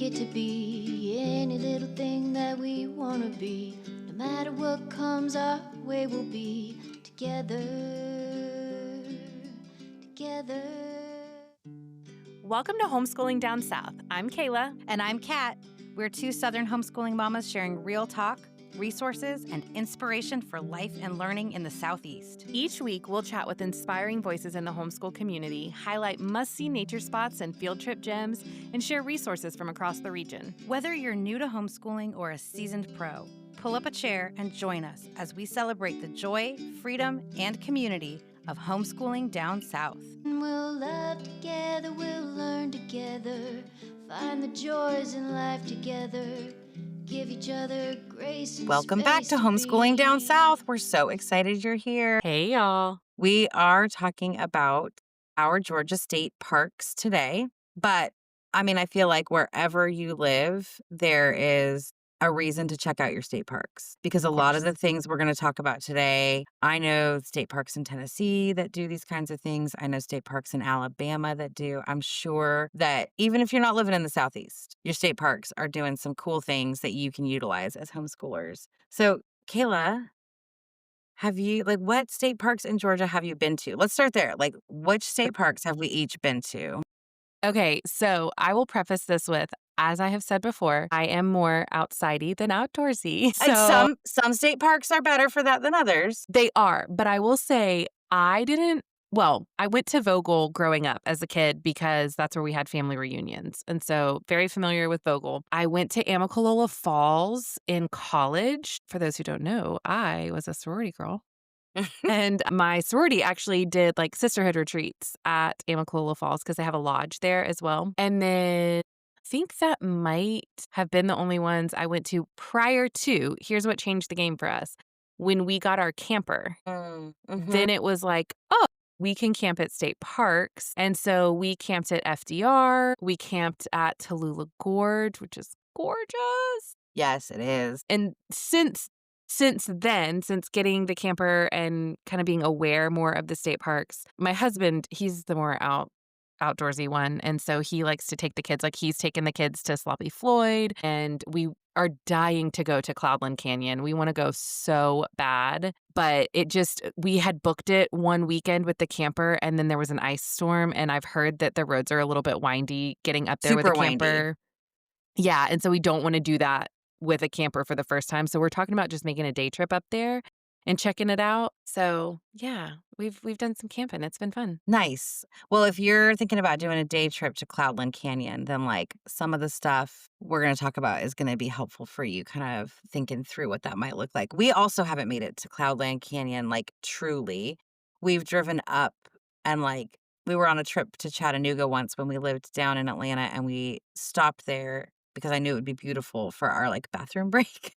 get to be any little thing that we want to be. No matter what comes our way, we'll be together, together. Welcome to Homeschooling Down South. I'm Kayla. And I'm Kat. We're two Southern homeschooling mamas sharing real talk, resources, and inspiration for life and learning in the Southeast. Each week, we'll chat with inspiring voices in the homeschool community, highlight must-see nature spots and field trip gems, and share resources from across the region. Whether you're new to homeschooling or a seasoned pro, pull up a chair and join us as we celebrate the joy, freedom, and community of homeschooling down south. We'll laugh together, we'll learn together, find the joys in life together, give each other grace and Welcome back to Homeschooling Down South. We're so excited you're here. Hey, y'all. We are talking about our Georgia state parks today, but I feel like wherever you live, there is a reason to check out your state parks because a lot of the things we're going to talk about today, I know state parks in Tennessee that do these kinds of things. I know state parks in Alabama that do. I'm sure that even if you're not living in the Southeast, your state parks are doing some cool things that you can utilize as homeschoolers. So, Kayla, what state parks in Georgia have you been to? Let's start there. Which state parks have we each been to? Okay, so I will preface this with, as I have said before, I am more outsidey than outdoorsy. And some state parks are better for that than others. They are, but I will say I went to Vogel growing up as a kid because that's where we had family reunions. And so very familiar with Vogel. I went to Amicalola Falls in college. For those who don't know, I was a sorority girl. And my sorority actually did sisterhood retreats at Amicalola Falls because they have a lodge there as well. And then I think that might have been the only ones I went to prior to, here's what changed the game for us. When we got our camper, then it was we can camp at state parks. And so we camped at FDR. We camped at Tallulah Gorge, which is gorgeous. Yes, it is. And since then, since getting the camper and kind of being aware more of the state parks, my husband, he's the more outdoorsy one. And so he likes to take the kids, he's taken the kids to Sloppy Floyd, and we are dying to go to Cloudland Canyon. We want to go so bad, but we had booked it one weekend with the camper, and then there was an ice storm, and I've heard that the roads are a little bit windy getting up there with a camper. Windy. Yeah, and so we don't want to do that with a camper for the first time. So we're talking about just making a day trip up there and checking it out. So yeah, we've done some camping. It's been fun. Nice. Well, if you're thinking about doing a day trip to Cloudland Canyon, then some of the stuff we're going to talk about is going to be helpful for you kind of thinking through what that might look like. We also haven't made it to Cloudland Canyon, truly. We've driven up and we were on a trip to Chattanooga once when we lived down in Atlanta, and we stopped there because I knew it would be beautiful for our bathroom break.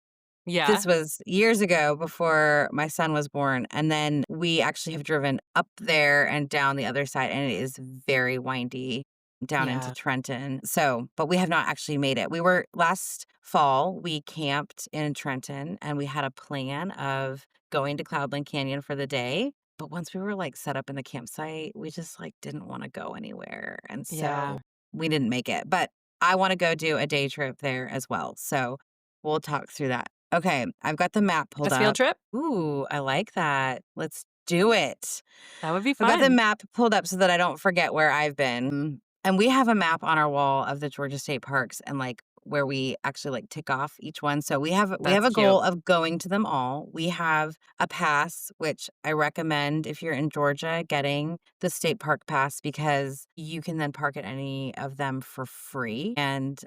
Yeah. This was years ago before my son was born. And then we actually have driven up there and down the other side, and it is very windy down into Trenton. So, but we have not actually made it. Last fall, we camped in Trenton, and we had a plan of going to Cloudland Canyon for the day. But once we were set up in the campsite, we just didn't want to go anywhere. And so we didn't make it. But I want to go do a day trip there as well. So we'll talk through that. Okay, I've got the map pulled up. A field trip? Ooh, I like that. Let's do it. That would be fun. I've got the map pulled up so that I don't forget where I've been. And we have a map on our wall of the Georgia State Parks and where we actually tick off each one. So we have a goal of going to them all. We have a pass, which I recommend if you're in Georgia getting the state park pass because you can then park at any of them for free. And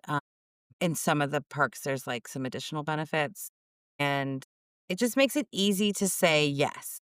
in some of the parks, there's some additional benefits. And it just makes it easy to say yes.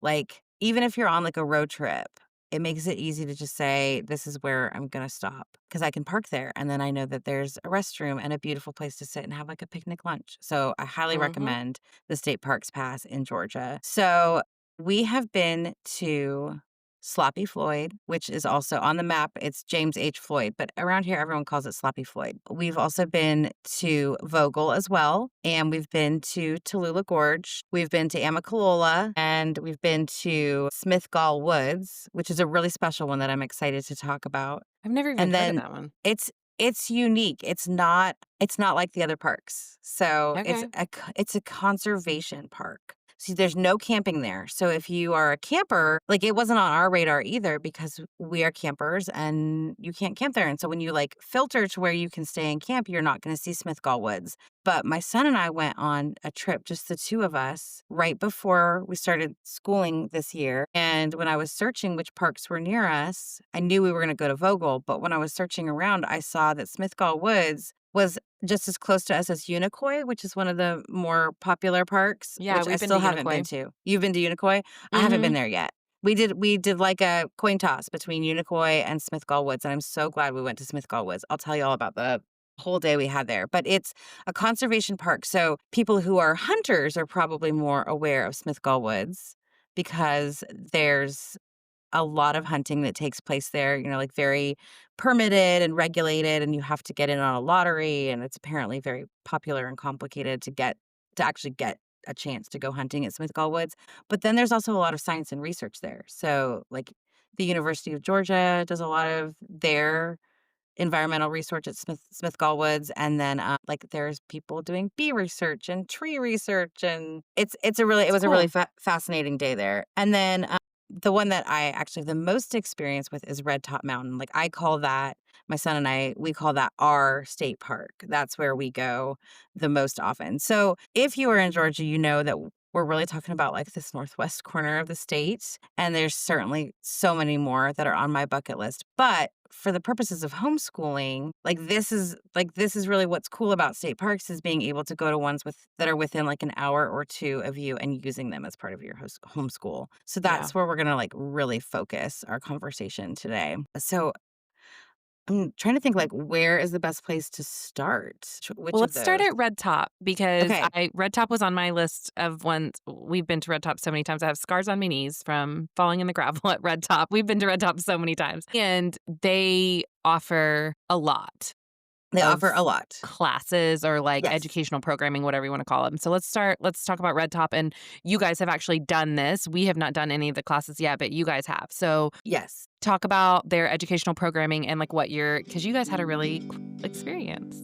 Even if you're on a road trip, it makes it easy to just say, this is where I'm going to stop because I can park there. And then I know that there's a restroom and a beautiful place to sit and have a picnic lunch. So I highly recommend the State Parks Pass in Georgia. So we have been to Sloppy Floyd, which is also on the map. It's James H. Floyd, but around here, everyone calls it Sloppy Floyd. We've also been to Vogel as well, and we've been to Tallulah Gorge. We've been to Amicalola, and we've been to Smith Gall Woods, which is a really special one that I'm excited to talk about. I've never even heard of that one. It's It's unique. It's not like the other parks. So Okay. it's a conservation park. See, there's no camping there. So if you are a camper, like it wasn't on our radar either because we are campers and you can't camp there. And so when you like filter to where you can stay and camp, you're not going to see Smithgall Woods. But my son and I went on a trip, just the two of us, right before we started schooling this year. And when I was searching which parks were near us, I knew we were going to go to Vogel. But when I was searching around, I saw that Smithgall Woods was just as close to us as Unicoi, which is one of the more popular parks, Yeah, which I we've been to still haven't been Unicoi. to. You've been to Unicoi? I haven't been Mhm. there yet. We did like a coin toss between Unicoi and Smithgall Woods, and I'm so glad we went to Smithgall Woods. I'll tell you all about the whole day we had there. But it's a conservation park, so people who are hunters are probably more aware of Smithgall Woods because there's a lot of hunting that takes place there, like very permitted and regulated, and you have to get in on a lottery. And it's apparently very popular and complicated to actually get a chance to go hunting at Smithgall Woods. But then there's also a lot of science and research there. So, like, the University of Georgia does a lot of their environmental research at Smithgall Woods, and then like there's people doing bee research and tree research, and it It's was a really cool. fascinating day there. And then the one that I actually have the most experience with is Red Top Mountain. Like I call that my son and I we call that our state park. That's where we go the most often. So if you are in Georgia, you know that we're really talking about like this northwest corner of the state. And there's certainly so many more that are on my bucket list. But for the purposes of homeschooling, this is really what's cool about state parks is being able to go to ones that are within like an hour or two of you and using them as part of your homeschool. So Yeah. that's where we're gonna like really focus our conversation today. So I'm trying to think like where is the best place to start? Well, Which of let's start those? at Red Top because Okay. Red Top was on my list of ones. We've been to Red Top so many times. I have scars on my knees from falling in the gravel at Red Top. We've been to Red Top so many times. And they offer a lot They offer of a lot. classes or like Yes. educational programming, whatever you want to call them. So let's talk about Red Top. And you guys have actually done this. We have not done any of the classes yet, but you guys have. So Yes. talk about their educational programming and like what because you guys had a really cool experience.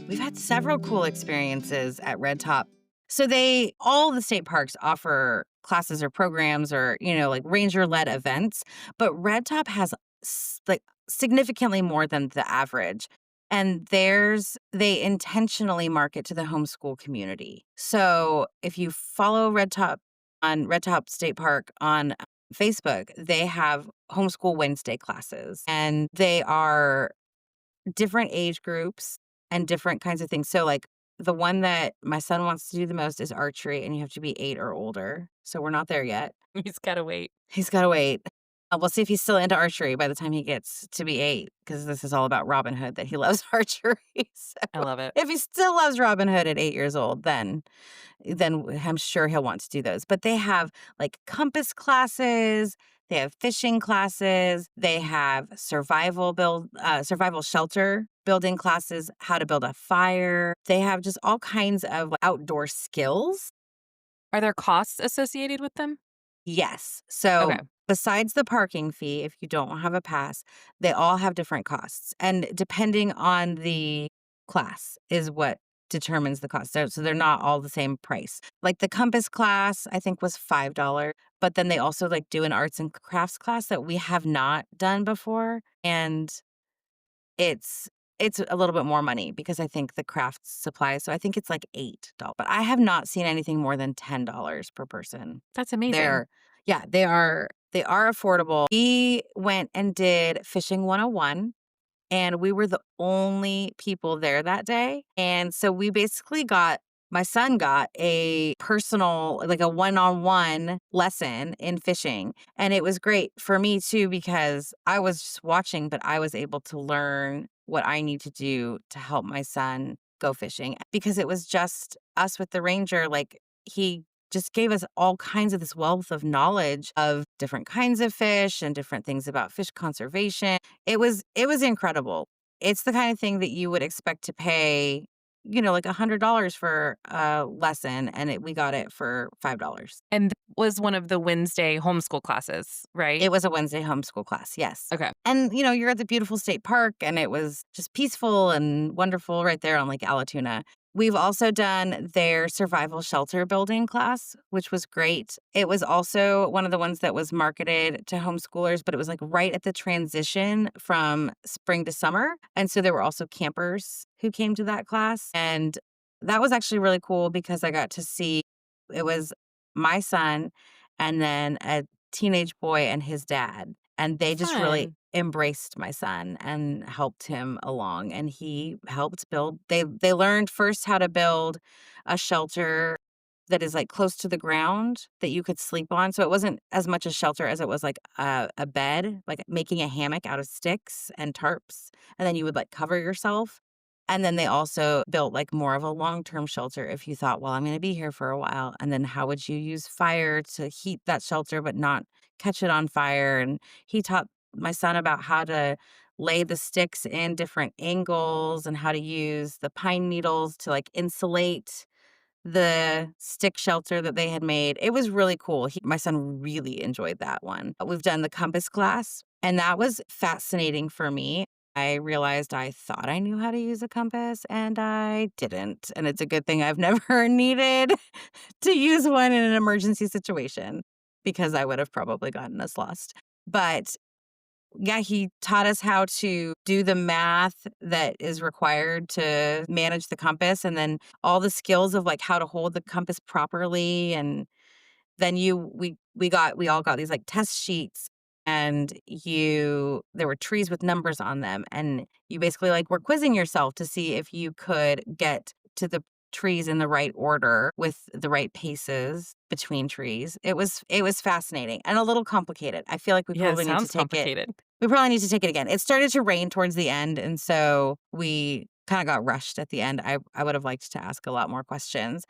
We've had several cool experiences at Red Top. So all the state parks offer classes or programs or, like ranger led events, but Red Top has like significantly more than the average. And they intentionally market to the homeschool community. So if you follow Red Top State Park on Facebook, they have homeschool Wednesday classes and they are different age groups and different kinds of things. So, like, the one that my son wants to do the most is archery, and you have to be 8 or older. So we're not there yet. He's gotta wait. He's gotta wait. We'll see if he's still into archery by the time he gets to be 8, because this is all about Robin Hood, that he loves archery. So I love it. if he still loves Robin Hood at 8 years old, then I'm sure he'll want to do those. But they have like compass classes, they have fishing classes, they have survival shelter building classes, how to build a fire. They have just all kinds of outdoor skills. Are there costs associated with them? Yes. So Okay. besides the parking fee, if you don't have a pass, they all have different costs. And depending on the class is what determines the cost. So they're not all the same price. Like the compass class, I think was $5. But then they also like do an arts and crafts class that we have not done before. And it's it's a little bit more money because I think the craft supplies. So I think it's like $8. But I have not seen anything more than $10 per person. That's amazing. They're yeah, they are affordable. We went and did Fishing 101, and we were the only people there that day, and so we basically got my son got a personal like, a one-on-one lesson in fishing, and it was great for me too because I was just watching, but I was able to learn what I need to do to help my son go fishing because it was just us with the ranger, like, he just gave us all kinds of this wealth of knowledge of different kinds of fish and different things about fish conservation. It was incredible. It's the kind of thing that you would expect to pay. like $100 for a lesson, and we got it for $5. And that was one of the Wednesday homeschool classes, right? It was a Wednesday homeschool class, yes. Okay. And, you're at the beautiful state park, and it was just peaceful and wonderful right there on Lake Allatoona. We've also done their survival shelter building class, which was great. It was also one of the ones that was marketed to homeschoolers, but it was like right at the transition from spring to summer. And so there were also campers who came to that class. And that was actually really cool because I got to see it was my son and then a teenage boy and his dad. And they just really Fun. embraced my son and helped him along, and he helped build they learned first how to build a shelter that is like close to the ground that you could sleep on. So it wasn't as much a shelter as it was like a bed, like making a hammock out of sticks and tarps, and then you would like cover yourself. And then they also built like more of a long-term shelter if you thought, well, I'm going to be here for a while. And then how would you use fire to heat that shelter but not catch it on fire? And he taught my son about how to lay the sticks in different angles and how to use the pine needles to like insulate the stick shelter that they had made. It was really cool. My son really enjoyed that one. We've done the compass class, and that was fascinating for me. I realized I thought I knew how to use a compass, and I didn't. And it's a good thing I've never needed to use one in an emergency situation because I would have probably gotten us lost. But yeah, he taught us how to do the math that is required to manage the compass, and then all the skills of like how to hold the compass properly. And then we all got these like test sheets, and there were trees with numbers on them, and you basically like were quizzing yourself to see if you could get to the trees in the right order with the right paces between trees. It was fascinating and a little complicated. I feel like Yeah, it sounds complicated. we probably need to take it again. It started to rain towards the end, and so we kind of got rushed at the end. I would have liked to ask a lot more questions.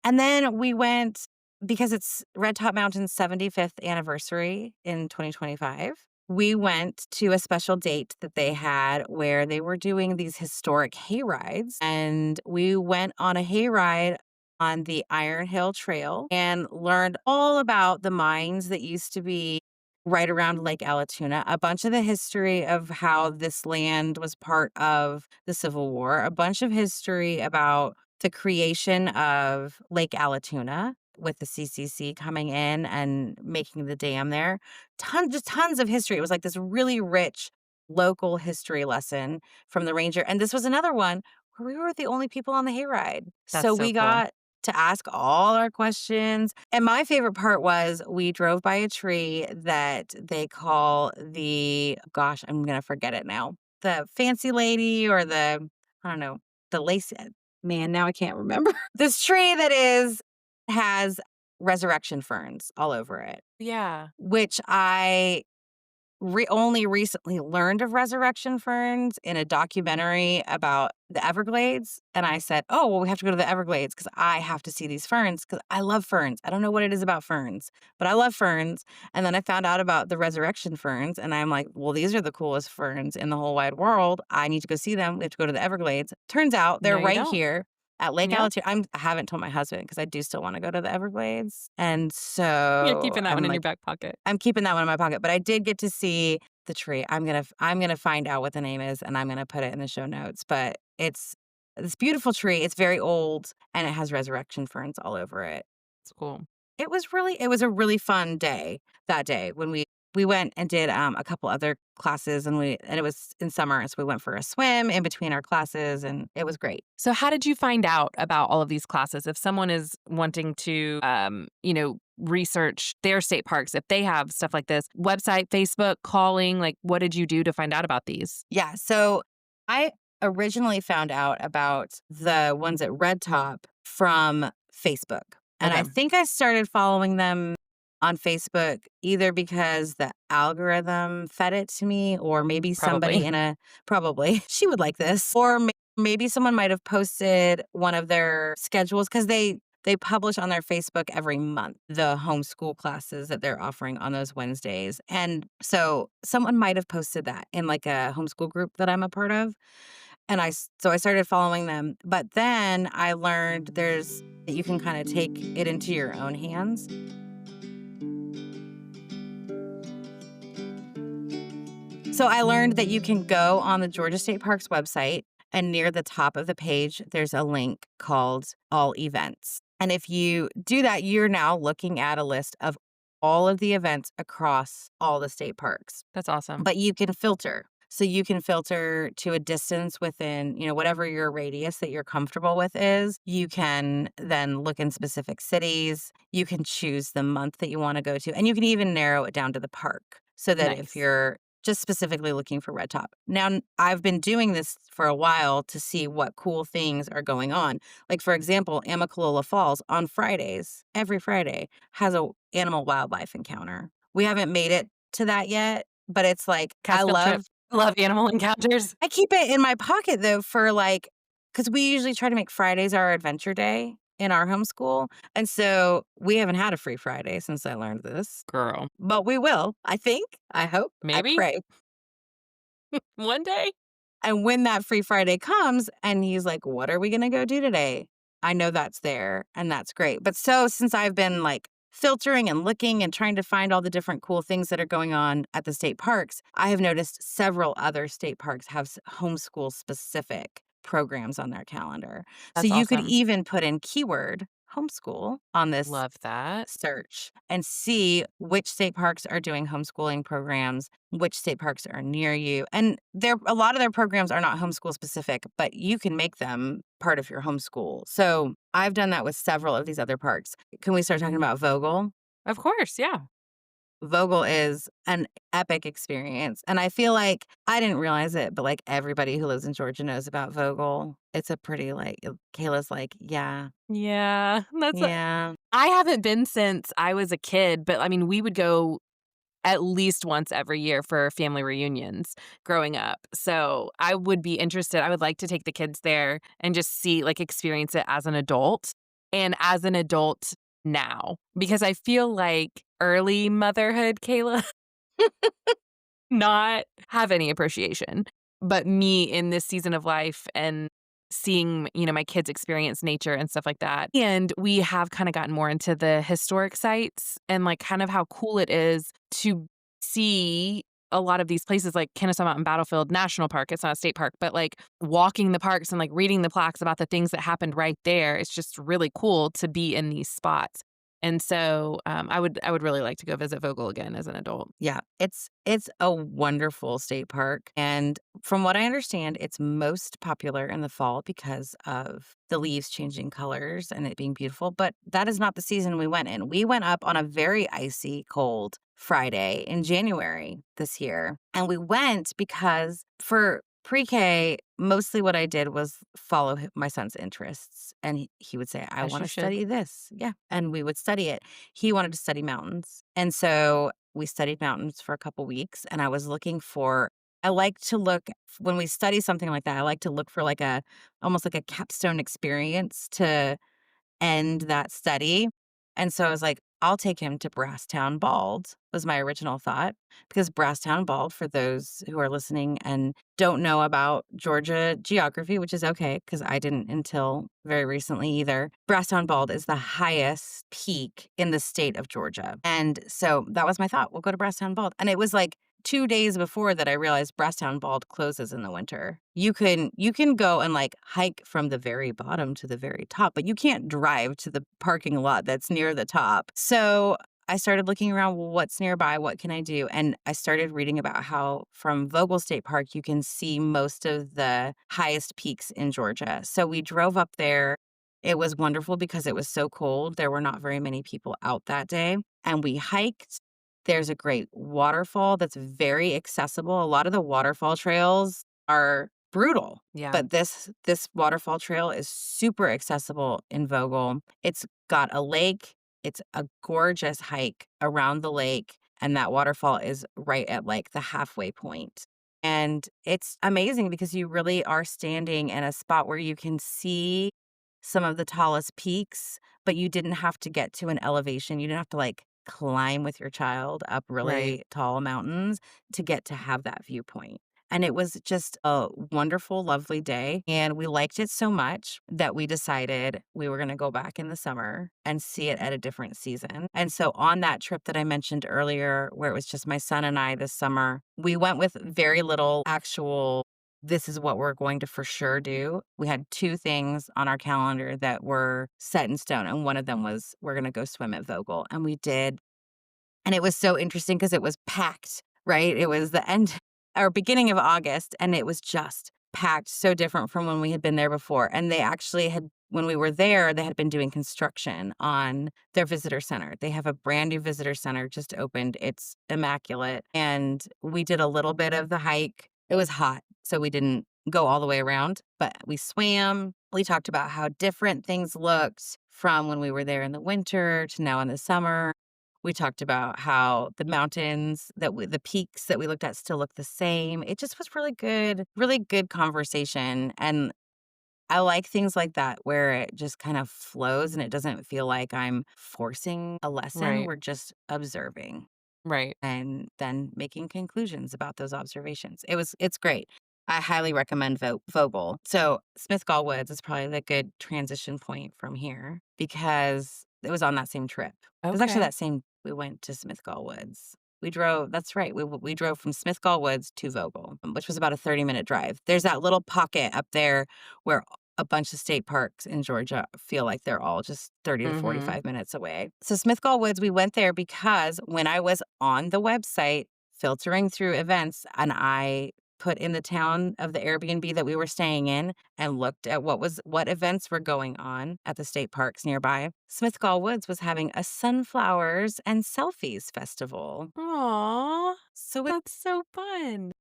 And then we went because it's Red Top Mountain's 75th anniversary in 2025. We went to a special date that they had where they were doing these historic hay rides. And we went on a hay ride on the Iron Hill Trail and learned all about the mines that used to be right around Lake Allatoona, a bunch of the history of how this land was part of the Civil War, a bunch of history about the creation of Lake Allatoona with the CCC coming in and making the dam there. Tons of history. It was like this really rich local history lesson from the ranger. And this was another one where we were the only people on the hayride. That's So so we cool. got to ask all our questions. And my favorite part was we drove by a tree that they call gosh, I'm going to forget it now. The fancy lady or I don't know, the lace. Man, now I can't remember. This tree that has resurrection ferns all over it, Yeah. which I only recently learned of resurrection ferns in a documentary about the Everglades. And I said, oh, well, we have to go to the Everglades because I have to see these ferns because I love ferns. I don't know what it is about ferns, but I love ferns. And then I found out about the resurrection ferns, and I'm like, well, these are the coolest ferns in the whole wide world. I need to go see them. We have to go to the Everglades. Turns out they're No, you right don't. here at Lake Yep. Allatoona. I haven't told my husband because I do still want to go to the Everglades. And You're so keeping that one in your back pocket. I'm keeping that one in my pocket, but I did get to see the tree. I'm gonna find out what the name is, and I'm gonna put it in the show notes. But it's this beautiful tree. It's very old, and it has resurrection ferns all over it. It's cool. It was a really fun day that day when we went and did a couple other classes, and it was in summer, so we went for a swim in between our classes, and it was great. So how did you find out about all of these classes? If someone is wanting to, research their state parks, if they have stuff like this, website, Facebook, calling, like what did you do to find out about these? Yeah, so I originally found out about the ones at Red Top from Facebook. And I Okay. think I started following them on Facebook either because the algorithm fed it to me, or maybe Probably. somebody probably, she would like this, or maybe someone might have posted one of their schedules because they publish on their Facebook every month the homeschool classes that they're offering on those Wednesdays. And so someone might have posted that in like a homeschool group that I'm a part of. And so I started following them. But then I learned that you can kind of take it into your own hands. So I learned that you can go on the Georgia State Parks website, and near the top of the page, there's a link called All Events. And if you do that, you're now looking at a list of all of the events across all the state parks. That's awesome. But you can filter. So you can filter to a distance within, whatever your radius that you're comfortable with is. You can then look in specific cities. You can choose the month that you want to go to. And you can even narrow it down to the park so that if Nice. you're just specifically looking for red top. Now, I've been doing this for a while to see what cool things are going on. Like, for example, Amicalola Falls on Fridays, every Friday, has a animal wildlife encounter. We haven't made it to that yet, but it's like, Cat's field trip. Love animal encounters. I keep it in my pocket though for because we usually try to make Fridays our adventure day in our homeschool. And so we haven't had a free Friday since I learned this. Girl. But we will, I think, I hope, Maybe. I pray. One day. And when that free Friday comes and he's like, what are we going to go do today? I know that's there and that's great. But so since I've been filtering and looking and trying to find all the different cool things that are going on at the state parks, I have noticed several other state parks have homeschool specific programs on their calendar. That's so you could awesome. even put in keyword homeschool on this Love that. search and see which state parks are doing homeschooling programs, which state parks are near you. And a lot of their programs are not homeschool specific, but you can make them part of your homeschool. So I've done that with several of these other parks. Can we start talking about Vogel? Of course, yeah. Vogel is an epic experience. And I feel like I didn't realize it, but everybody who lives in Georgia knows about Vogel. It's a pretty Kayla's yeah. Yeah. Yeah. I haven't been since I was a kid, but I mean, we would go at least once every year for family reunions growing up. So I would be interested. I would like to take the kids there and just see, experience it as an adult and as an adult now, because I feel like early motherhood, Kayla, not have any appreciation, but me in this season of life and seeing, my kids experience nature and stuff like that. And we have kind of gotten more into the historic sites and kind of how cool it is to see a lot of these places like Kennesaw Mountain Battlefield National Park. It's not a state park, but walking the parks and reading the plaques about the things that happened right there. It's just really cool to be in these spots. And so I would really like to go visit Vogel again as an adult. Yeah, it's a wonderful state park. And from what I understand, it's most popular in the fall because of the leaves changing colors and it being beautiful. But that is not the season we went in. We went up on a very icy cold Friday in January this year. And we went because for pre-K, mostly what I did was follow my son's interests. And he would say, I As want you to should. study this. Yeah. And we would study it. He wanted to study mountains. And so we studied mountains for a couple weeks. And I was looking I like to look, when we study something like that, I like to look for almost like a capstone experience to end that study. And so I was like, I'll take him to Brasstown Bald, was my original thought, because Brasstown Bald, for those who are listening and don't know about Georgia geography, which is okay, because I didn't until very recently either, Brasstown Bald is the highest peak in the state of Georgia. And so that was my thought. We'll go to Brasstown Bald. And it was 2 days before that I realized Brasstown Bald closes in the winter. You can go and hike from the very bottom to the very top, but you can't drive to the parking lot that's near the top. So I started looking around, well, what's nearby? What can I do? And I started reading about how from Vogel State Park, you can see most of the highest peaks in Georgia. So we drove up there. It was wonderful because it was so cold. There were not very many people out that day. And we hiked. There's a great waterfall that's very accessible. A lot of the waterfall trails are brutal. Yeah. But this waterfall trail is super accessible in Vogel. It's got a lake. It's a gorgeous hike around the lake. And that waterfall is right at the halfway point. And it's amazing because you really are standing in a spot where you can see some of the tallest peaks, but you didn't have to get to an elevation. You didn't have to climb with your child up really Right. tall mountains to get to have that viewpoint. And it was just a wonderful, lovely day. And we liked it so much that we decided we were going to go back in the summer and see it at a different season. And so on that trip that I mentioned earlier, where it was just my son and I this summer, we went with very little actual, this is what we're going to for sure do. We had 2 things on our calendar that were set in stone. And one of them was we're going to go swim at Vogel. And we did. And it was so interesting because it was packed, right? It was the end or beginning of August, and it was just packed, so different from when we had been there before. And they actually had, when we were there, they had been doing construction on their visitor center. They have a brand new visitor center just opened. It's immaculate. And we did a little bit of the hike. It was hot, so we didn't go all the way around, but we swam. We talked about how different things looked from when we were there in the winter to now in the summer. We talked about how the mountains the peaks that we looked at still look the same. It just was really good conversation. And I like things like that where it just kind of flows and it doesn't feel like I'm forcing a lesson. Right. We're just observing Right. and then making conclusions about those observations. It's great. I highly recommend Vogel. So Smith Gall Woods is probably the good transition point from here because it was on that same trip. It was actually Okay. that same we went to Smith Gall Woods. We drove, that's right. We drove from Smith Gall Woods to Vogel, which was about a 30-minute drive. There's that little pocket up there where a bunch of state parks in Georgia feel like they're all just 30 to Mhm. 45 minutes away. So Smith Gall Woods, we went there because when I was on the website filtering through events and I put in the town of the Airbnb that we were staying in and looked at what events were going on at the state parks nearby. Smith Gall Woods was having a sunflowers and selfies festival. Aw, So that's so fun.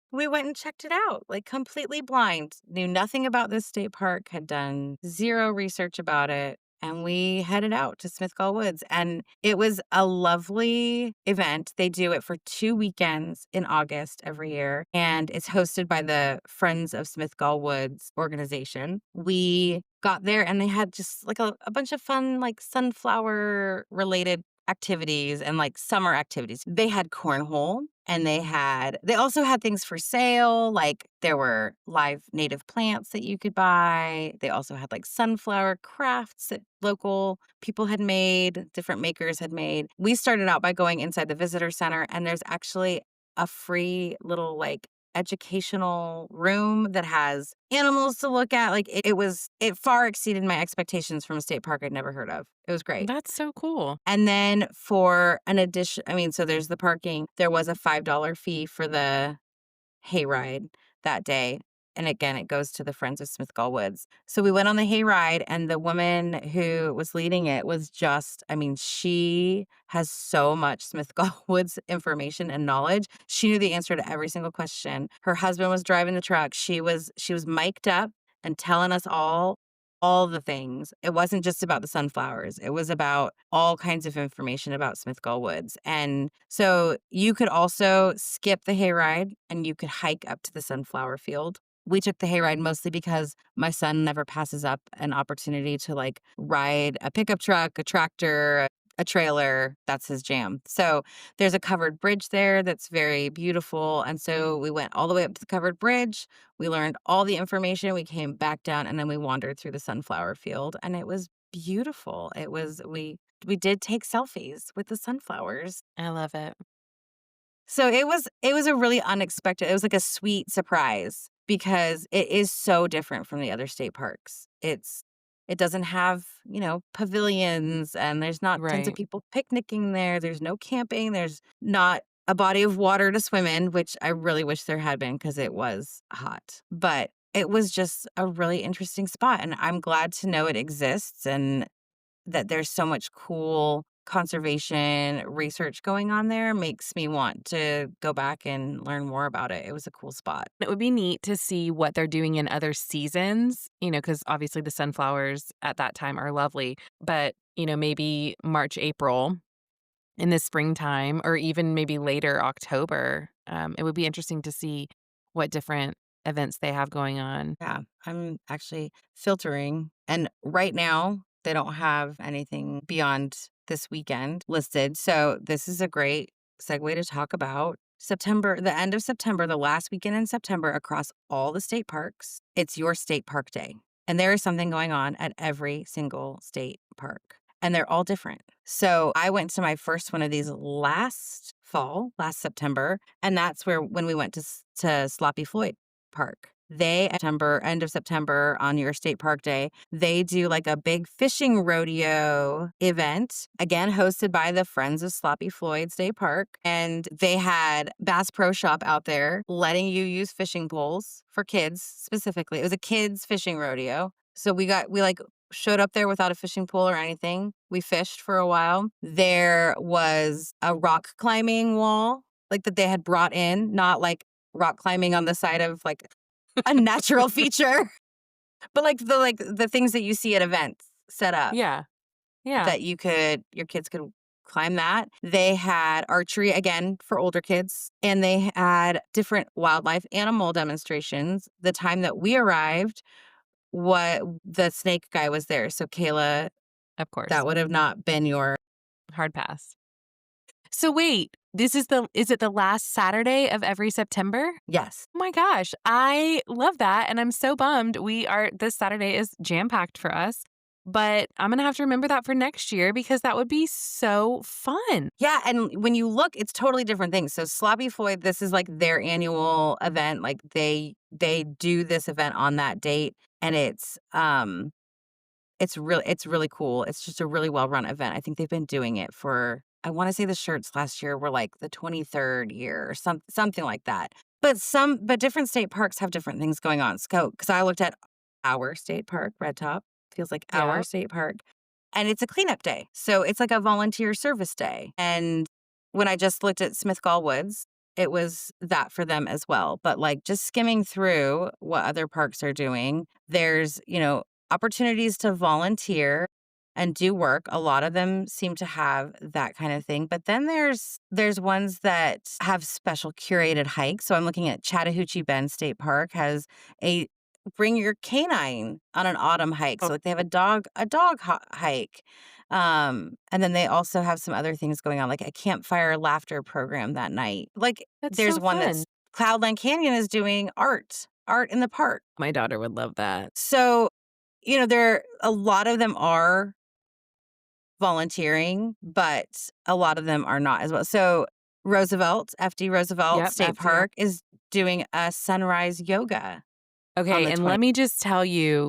we went and checked it out, like completely blind, knew nothing about this state park, had done zero research about it. And we headed out to Smith Gall Woods. And it was a lovely event. They do it for 2 weekends in August every year. And it's hosted by the Friends of Smith Gall Woods organization. We got there and they had just like a bunch of fun, like sunflower related activities and like summer activities. They had cornhole and they also had things for sale. Like there were live native plants that you could buy. They also had like sunflower crafts that local people had made, different makers had made. We started out by going inside the visitor center and there's actually a free little like educational room that has animals to look at. Like it far exceeded my expectations from a state park I'd never heard of. It was great. That's so cool. And then for an addition, I mean, so there's the parking. There was a $5 fee for the hayride that day. And again, it goes to the Friends of Smith Gall Woods. So we went on the hayride, and the woman who was leading it was just, I mean, she has so much Smith Gall Woods information and knowledge. She knew the answer to every single question. Her husband was driving the truck. She was mic'd up and telling us all the things. It wasn't just about the sunflowers. It was about all kinds of information about Smith Gall Woods. And so you could also skip the hayride and you could hike up to the sunflower field. We took the hayride mostly because my son never passes up an opportunity to like ride a pickup truck, a tractor, a trailer. That's his jam. So there's a covered bridge there that's very beautiful. And so we went all the way up to the covered bridge. We learned all the information. We came back down and then we wandered through the sunflower field and it was beautiful. We did take selfies with the sunflowers. I love it. So it was a really unexpected. It was like a sweet surprise because it is so different from the other state parks. It doesn't have, pavilions and there's not tons of Right. people picnicking there. There's no camping. There's not a body of water to swim in, which I really wish there had been because it was hot. But it was just a really interesting spot and I'm glad to know it exists and that there's so much cool conservation research going on there makes me want to go back and learn more about it. It was a cool spot. It would be neat to see what they're doing in other seasons, because obviously the sunflowers at that time are lovely, but, maybe March, April in the springtime or even maybe later October. It would be interesting to see what different events they have going on. Yeah, I'm actually filtering. And right now, they don't have anything beyond this weekend listed. So this is a great segue to talk about the end of September, the last weekend in September across all the state parks, it's your state park day. And there is something going on at every single state park. And they're all different. So I went to my first one of these last September, and that's when we went to Sloppy Floyd Park. End of September on your state park day, they do like a big fishing rodeo event, again, hosted by the Friends of Sloppy Floyd State Park. And they had Bass Pro Shop out there letting you use fishing poles for kids specifically. It was a kids fishing rodeo. So we showed up there without a fishing pole or anything. We fished for a while. There was a rock climbing wall, like that they had brought in, not like rock climbing on the side of like a natural feature, but like the things that you see at events set up. Yeah. Yeah. That your kids could climb that. They had archery again for older kids, and they had different wildlife animal demonstrations. The time that we arrived, the snake guy was there. So Kayla, of course, that would have not been your hard pass. So wait, is it the last Saturday of every September? Yes. Oh my gosh, I love that. And I'm so bummed this Saturday is jam-packed for us. But I'm going to have to remember that for next year because that would be so fun. Yeah, and when you look, it's totally different things. So Sloppy Floyd, this is like their annual event. Like they do this event on that date, and it's really cool. It's just a really well-run event. I think they've been doing it for, I want to say the shirts last year were like the 23rd year or something like that. But different state parks have different things going on. Because I looked at our state park, Red Top, feels like our state park, and it's a cleanup day. So it's like a volunteer service day. And when I just looked at Smith Gallwoods, it was that for them as well. But like just skimming through what other parks are doing, there's, opportunities to volunteer and do work. A lot of them seem to have that kind of thing. But then there's ones that have special curated hikes. So I'm looking at Chattahoochee Bend State Park has a bring your canine on an autumn hike. So like they have a dog hike. And then they also have some other things going on, like a campfire laughter program that night. Like there's so one fun. that's Cloudland Canyon is doing art in the park. My daughter would love that. So, a lot of them are volunteering, but a lot of them are not as well. So FD Roosevelt State Park is doing a sunrise yoga. Okay, and let me just tell you,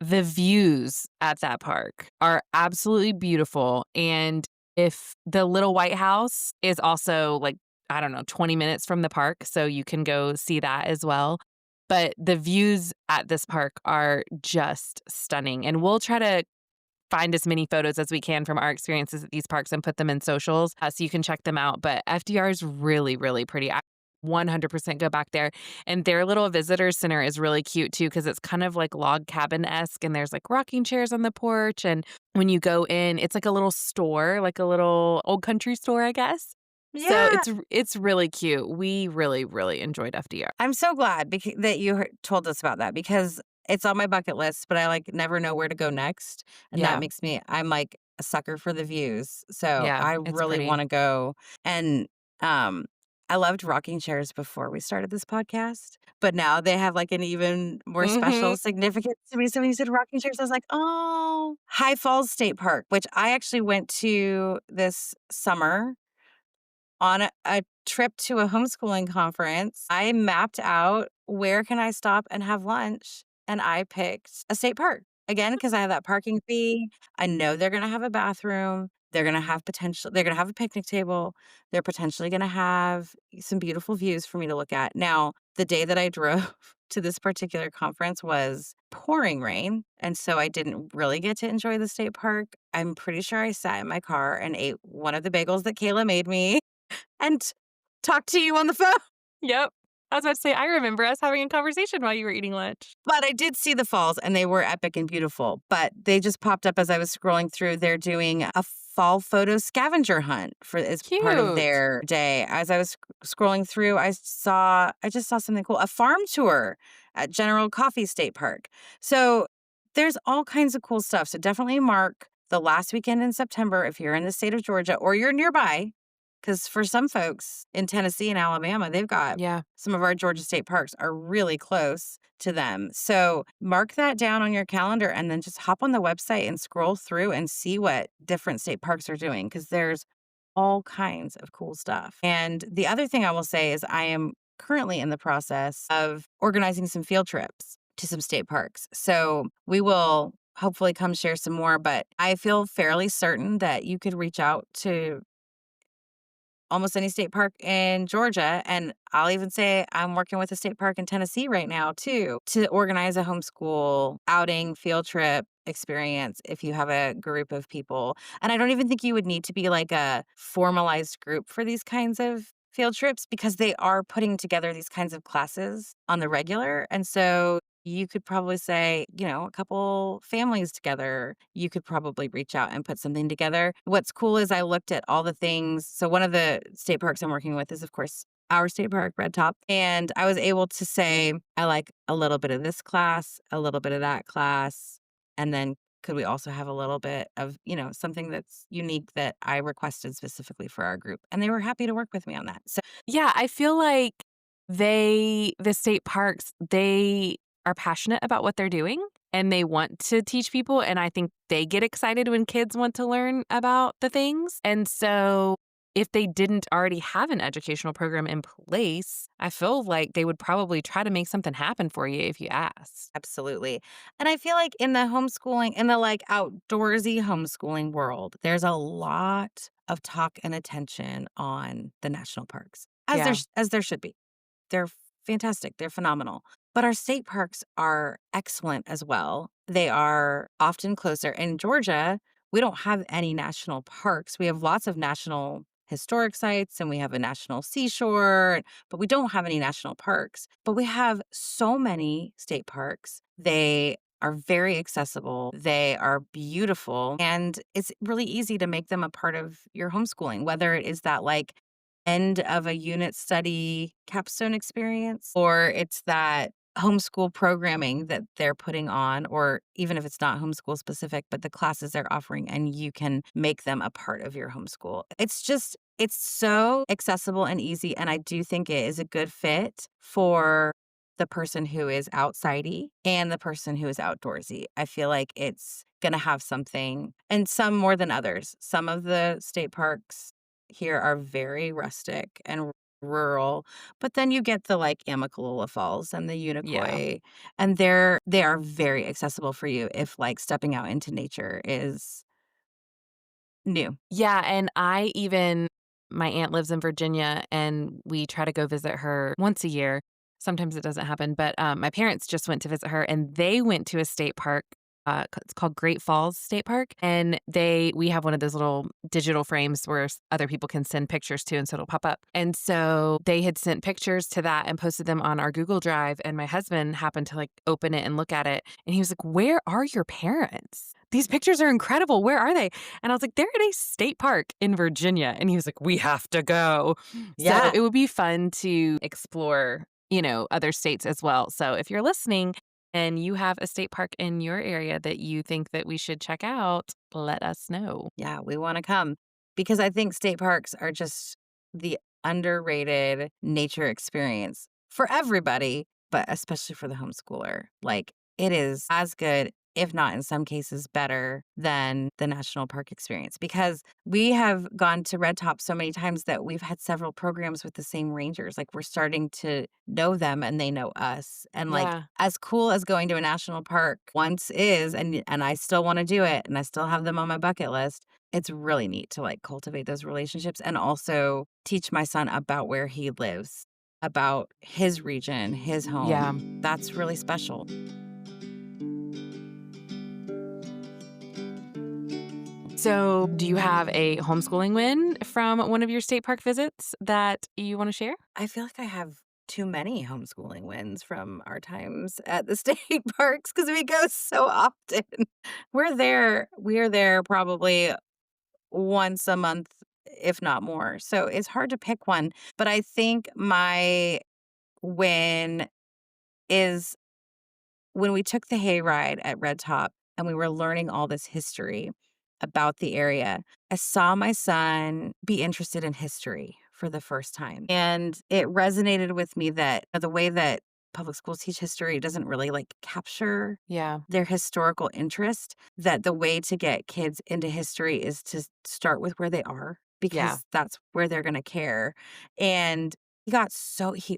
the views at that park are absolutely beautiful. And if the Little White House is also 20 minutes from the park, so you can go see that as well. But the views at this park are just stunning. And we'll try to find as many photos as we can from our experiences at these parks and put them in socials so you can check them out. But FDR is really, really pretty. 100% go back there. And their little visitor center is really cute too, because it's kind of like log cabin-esque, and there's like rocking chairs on the porch. And when you go in, it's like a little store, like a little old country store, I guess. Yeah. So it's really cute. We really, really enjoyed FDR. I'm so glad that you told us about that, because it's on my bucket list, but I never know where to go next. And that makes I'm like a sucker for the views. So I really want to go. And I loved rocking chairs before we started this podcast, but now they have like an even more special significance to me. So when you said rocking chairs, I was like, oh, High Falls State Park, which I actually went to this summer on a trip to a homeschooling conference. I mapped out where can I stop and have lunch, and I picked a state park. Again, because I have that parking fee. I know they're going to have a bathroom. They're going to have a picnic table. They're potentially going to have some beautiful views for me to look at. Now, the day that I drove to this particular conference was pouring rain, and so I didn't really get to enjoy the state park. I'm pretty sure I sat in my car and ate one of the bagels that Kayla made me and talked to you on the phone. Yep. I was about to say, I remember us having a conversation while you were eating lunch. But I did see the falls, and they were epic and beautiful. But they just popped up as I was scrolling through. They're doing a fall photo scavenger hunt as part of their day. As I was scrolling through, I just saw something cool. A farm tour at General Coffee State Park. So there's all kinds of cool stuff. So definitely mark the last weekend in September if you're in the state of Georgia or you're nearby, Because for some folks in Tennessee and Alabama, they've got Yeah. some of our Georgia state parks are really close to them. So mark that down on your calendar and then just hop on the website and scroll through and see what different state parks are doing because there's all kinds of cool stuff. And the other thing I will say is I am currently in the process of organizing some field trips to some state parks. So we will hopefully come share some more, but I feel fairly certain that you could reach out to almost any state park in Georgia. And I'll even say I'm working with a state park in Tennessee right now, too, to organize a homeschool outing, field trip experience if you have a group of people. And I don't even think you would need to be like a formalized group for these kinds of field trips because they are putting together these kinds of classes on the regular. And so you could probably say, a couple families together, you could probably reach out and put something together. What's cool is I looked at all the things. So one of the state parks I'm working with is, of course, our state park, Red Top. And I was able to say, I like a little bit of this class, a little bit of that class. And then could we also have a little bit of, something that's unique that I requested specifically for our group? And they were happy to work with me on that. So Yeah, I feel like the state parks, they are passionate about what they're doing and they want to teach people. And I think they get excited when kids want to learn about the things. And so if they didn't already have an educational program in place, I feel like they would probably try to make something happen for you if you asked. absolutely. And I feel like in the homeschooling, in the like outdoorsy homeschooling world, there's a lot of talk and attention on the national parks, Yeah. as there should be. They're fantastic. They're phenomenal. But our state parks are excellent as well. They are often closer. In Georgia, we don't have any national parks. We have lots of national historic sites and we have a national seashore, but we don't have any national parks. But we have so many state parks. They are very accessible. They are beautiful. And it's really easy to make them a part of your homeschooling, whether it is that like end of a unit study capstone experience, or it's that homeschool programming that they're putting on, or even if it's not homeschool specific, but the classes they're offering and you can make them a part of your homeschool. It's so accessible and easy. And I do think it is a good fit for the person who is outsidey and the person who is outdoorsy. I feel like it's going to have something, and some more than others. Some of the state parks here are very rustic and rural, but then you get the like Amicalola Falls and the Yeah. Unicoi, and they are very accessible for you if like stepping out into nature is new. Yeah, and my aunt lives in Virginia, and we try to go visit her once a year. Sometimes it doesn't happen, but, my parents just went to visit her, and they went to a state park, it's called Great Falls State Park, and we have one of those little digital frames where other people can send pictures to, and so it'll pop up, and so they had sent pictures to that and posted them on our Google Drive, and my husband happened to, like, open it and look at it, and he was like, "Where are your parents? These pictures are incredible. Where are they?" And I was like, "They're at a state park in Virginia." And he was like, "We have to go." So Yeah. it would be fun to explore, other states as well. So if you're listening and you have a state park in your area that you think that we should check out, let us know. Yeah, we want to come because I think state parks are just the underrated nature experience for everybody, but especially for the homeschooler. Like it is as good, if not in some cases better than the national park experience because we have gone to Red Top so many times that we've had several programs with the same rangers. Like we're starting to know them and they know us. And like Yeah. as cool as going to a national park once is, and I still want to do it and I still have them on my bucket list. It's really neat to like cultivate those relationships and also teach my son about where he lives, about his region, his Yeah. home. That's really special. So do you have a homeschooling win from one of your state park visits that you want to share? I feel like I have too many homeschooling wins from our times at the state parks because we go so often. We are there probably once a month, if not more. So it's hard to pick one. But I think my win is when we took the hayride at Red Top and we were learning all this history. about the area, I saw my son be interested in history for the first time. And it resonated with me that the way that public schools teach history doesn't really like capture Yeah. their historical interest, that the way to get kids into history is to start with where they are Yeah. because that's where they're going to care. And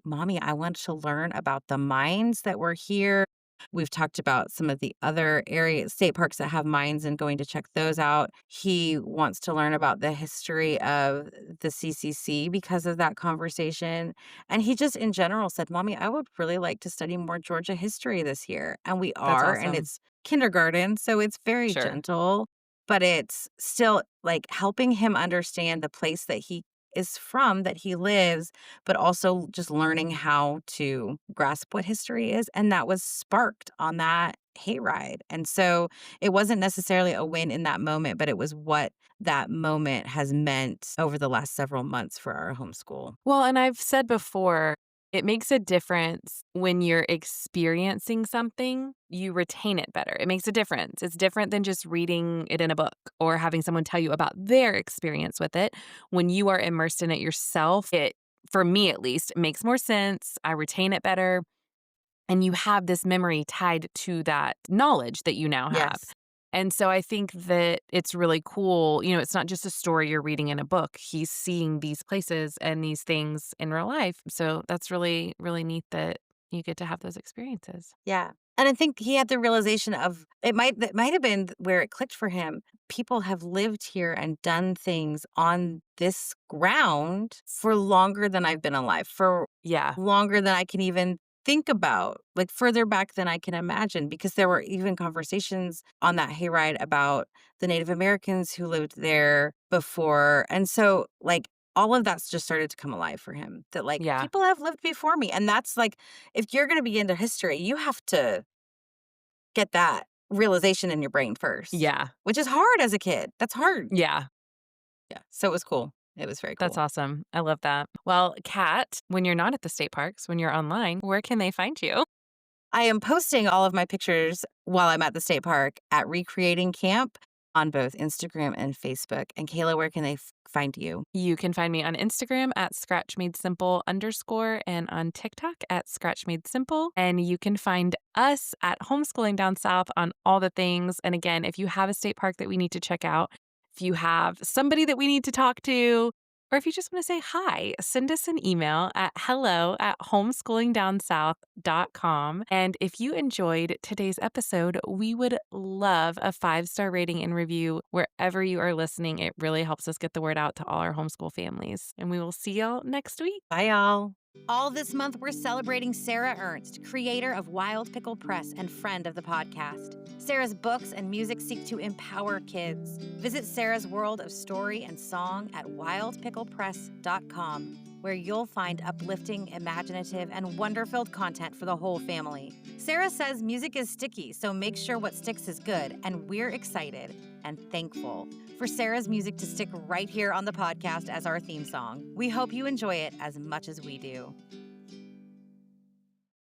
Mommy, I want to learn about the mines that were here. We've talked about some of the other state parks that have mines and going to check those out. He wants to learn about the history of the CCC because of that conversation. And he just in general said, Mommy, I would really like to study more Georgia history this year. And we That's are, and awesome. it's kindergarten, so it's very Sure. gentle, but it's still like helping him understand the place that he is from, that he lives, but also just learning how to grasp what history is. And that was sparked on that hayride. And so it wasn't necessarily a win in that moment, but it was what that moment has meant over the last several months for our homeschool. Well, and I've said before, it makes a difference when you're experiencing something, you retain it better. It makes a difference. It's different than just reading it in a book or having someone tell you about their experience with it. When you are immersed in it yourself, for me at least, it makes more sense. I retain it better. And you have this memory tied to that knowledge that you now have. Yes. And so I think that it's really cool. It's not just a story you're reading in a book. He's seeing these places and these things in real life. So that's really, really neat that you get to have those experiences. Yeah. And I think he had the realization of that might have been where it clicked for him. People have lived here and done things on this ground for longer than I've been alive, for Yeah. longer than I can even think about, like further back than I can imagine, because there were even conversations on that hayride about the Native Americans who lived there before. And so like all of that's just started to come alive for him, that like Yeah. people have lived before me. And that's like, if you're going to be into history, you have to get that realization in your brain first, Yeah. which is hard as a kid. That's hard. Yeah. Yeah. So it was cool. It was very That's cool. awesome. I love that. Well, Kat, when you're not at the state parks, when you're online, where can they find you? I am posting all of my pictures while I'm at the state park at Recreating Camp on both Instagram and Facebook. And Kayla, where can they find you? You can find me on Instagram at scratchmadesimple_ and on TikTok at scratchmadesimple. And you can find us at Homeschooling Down South on all the things. And again, if you have a state park that we need to check out, if you have somebody that we need to talk to, or if you just want to say hi, send us an email at hello@homeschoolingdownsouth.com. And if you enjoyed today's episode, we would love a 5-star rating and review wherever you are listening. It really helps us get the word out to all our homeschool families. And we will see y'all next week. Bye, y'all. All this month, we're celebrating Sarah Ernst, creator of Wild Pickle Press and friend of the podcast. Sarah's books and music seek to empower kids. Visit Sarah's world of story and song at wildpicklepress.com, where you'll find uplifting, imaginative, and wonder-filled content for the whole family. Sarah says music is sticky, so make sure what sticks is good, and we're excited and thankful for Sarah's music to stick right here on the podcast as our theme song. We hope you enjoy it as much as we do.